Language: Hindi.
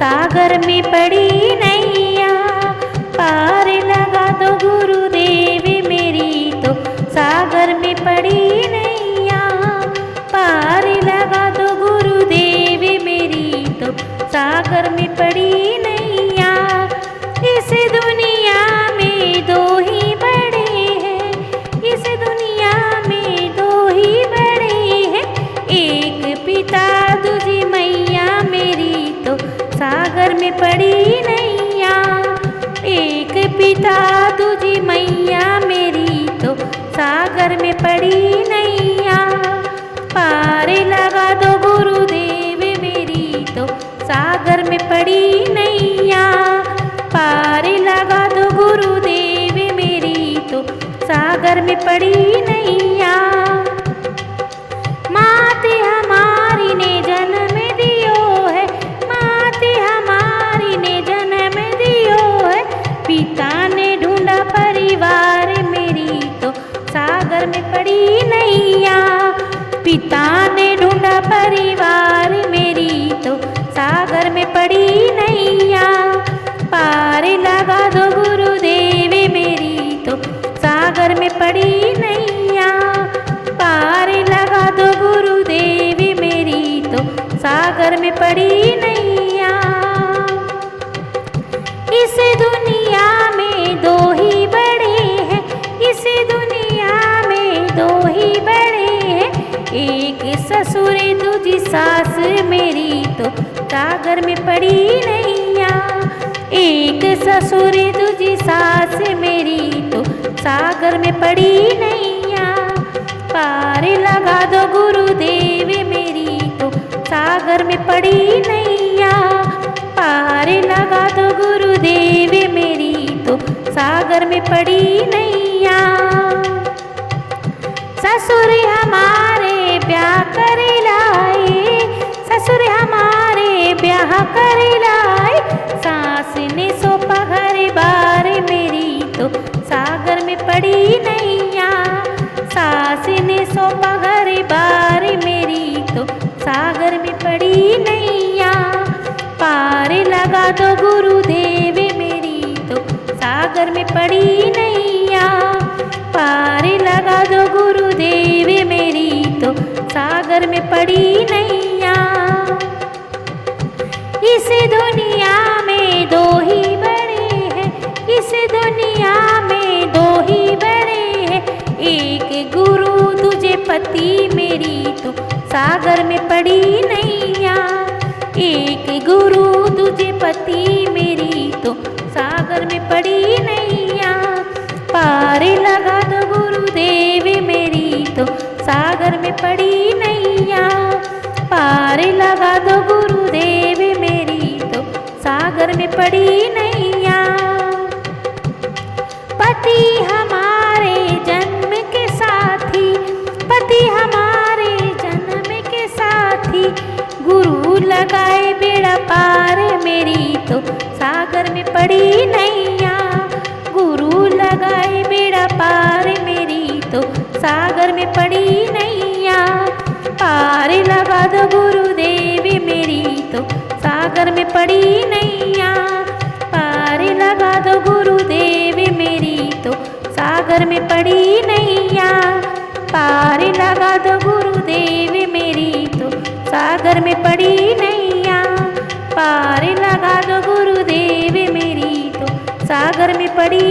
सागर में पड़ी नैया। पार लगा दो गुरुदेव मेरी तो सागर में पड़ी नैया। पार लगा दो गुरुदेव मेरी तो सागर में पड़ी नैया। इस दुनिया में दो ही बड़े हैं, इस दुनिया में दो ही बड़े हैं। एक पिता दूजी मैया मेरी तो सागर में पड़ी नैया। एक पिता दूजी मैया मेरी तो सागर में पड़ी नैया। पार लगा दो गुरुदेव मेरी तो सागर में पड़ी नैया। पार लगा दो गुरुदेव मेरी तो सागर में पड़ी नैया। मात हमारी ने जन्म दियो है, मात हमारी ने जन्म दियो है। पिता ने ढूंढा परिवार मेरी तो सागर में पड़ी नैया। पिता ने ढूंढा परिवार मेरी तो सागर में पड़ी नैया। पार लगा दो गुरुदेव मेरी तो सागर में पड़ी नैया। पार लगा दो गुरुदेव मेरी तो सागर में पड़ी नैया। इस दुनिया में दो ही बड़े हैं, इस दुनिया में दो ही बड़े हैं। एक ससुर दूजी सास मेरी तो सागर में पड़ी नैया। एक ससुर दूजी सास मेरी तो सागर में पड़ी नैया। पार लगा दो गुरुदेव मेरी तो सागर में पड़ी नैया। पार लगा दो गुरुदेव मेरी तो सागर में पड़ी नैया। ससुर हमारे ब्याह कर लाए, ससुर हमारे ब्याह कर लाए। सास ने सौंपा घर बार मेरी तो सागर में पड़ी नैया। सास ने सौंपा घर बार मेरी तो सागर में पड़ी नैया। पार लगा दो गुरुदेव मेरी तो सागर में पड़ी नैया। पार लगा दो गुरुदेव मेरी तो सागर में पड़ी नैया। इस दुनिया में दो ही बड़े हैं, इस दुनिया में दो ही बड़े हैं। एक गुरु दूजे पति मेरी तो सागर में पड़ी नैया। एक गुरु दूजे पति मेरी तो सागर में पड़ी नैया। पार लगा दो गुरुदेव मेरी तो सागर में पड़ी नैया। पार लगा दो गुरुदेव मेरी तो सागर में पड़ी नैया। पति हमारे जन्म के साथी, पति हमारे जन्म के साथी। गुरु लगाए बेड़ा पार मेरी तो सागर में पड़ी नैया। गुरु लगाए बेड़ा पार मेरी तो सागर में पड़ी नैया। पार लगा दो गुरुदेव मेरी तो सागर में पड़ी नैया। पार लगा दो गुरुदेव मेरी तो सागर में पड़ी नैया। पार लगा दो गुरुदेव मेरी तो सागर में पड़ी नैया। पार लगा दो गुरुदेव मेरी तो सागर में पड़ी